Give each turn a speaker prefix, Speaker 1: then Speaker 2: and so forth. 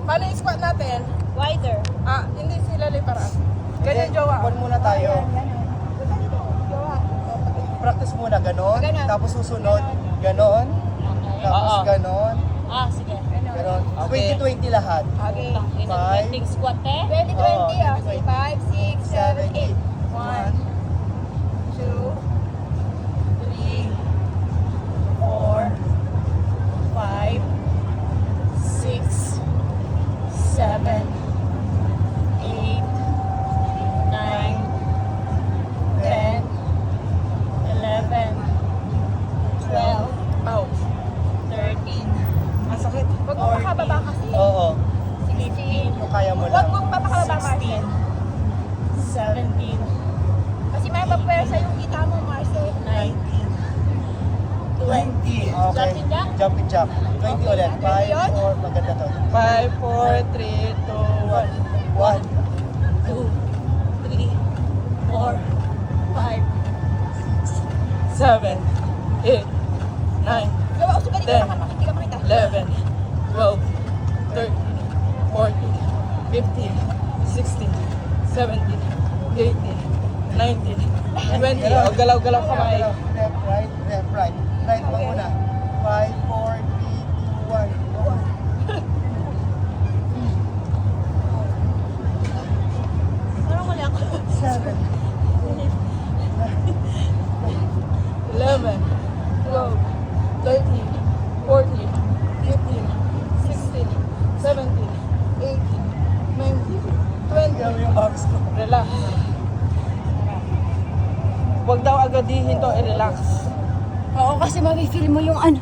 Speaker 1: Paano yung squat natin?
Speaker 2: Wider.
Speaker 1: Hindi sila liparan. Ganyan, jowa.
Speaker 3: Kon muna tayo.
Speaker 1: Jowa.
Speaker 3: Practice muna ganon.
Speaker 2: Ganon.
Speaker 3: Tapos susunod, ganon. Tapos
Speaker 1: Oo.
Speaker 3: ganon.
Speaker 2: Sige.
Speaker 3: Ganon.
Speaker 1: Okay.
Speaker 3: 20-20 lahat.
Speaker 2: Okay.
Speaker 3: Five.
Speaker 2: Inang squat eh.
Speaker 1: 20-20,
Speaker 3: Oo,
Speaker 1: 5, 6, 7, 8. 1, 2, 3, 4, 5, 6, 7, 8, 9, 10, 11, 12,
Speaker 2: Oh.
Speaker 1: 13. Ang sakit. Huwag mo makababa kasi.
Speaker 3: Oo.
Speaker 1: 16.
Speaker 3: Kung kaya mo
Speaker 1: Huwag
Speaker 3: lang.
Speaker 1: mong papakababa, Marcel.
Speaker 2: 17.
Speaker 1: Kasi may mapwersa yung kita mo, Marcel.
Speaker 2: 19.
Speaker 3: 20. Okay.
Speaker 2: Jumping jack?
Speaker 3: Jumping jack. 20 ulit. 5,
Speaker 1: yun?
Speaker 3: 4, maganda to.
Speaker 1: 5, 4, 3, 2, 1.
Speaker 3: 1.
Speaker 2: 2, 3, 4, 5.
Speaker 1: 7, 8, 9,
Speaker 2: Gawa, uso ka dito.
Speaker 1: 10,
Speaker 2: Hindi ka makita.
Speaker 1: 11, 12, 13, 14, 15, 16, 17, 18, 19, 20. O, galaw-galaw kamay.
Speaker 3: Left, right, left, right. Right mo muna. 5, 4, 3, 2, 1. Go.
Speaker 2: Parang mali ako.
Speaker 3: 7.
Speaker 1: 11, 12, 13, 14, 15, 16, 17, 18, 19, 20.
Speaker 3: Grabe yung box ko.
Speaker 1: Relax. Huwag daw agadihin to, i-relax.
Speaker 2: Oo, kasi mafe-feel mo yung ano.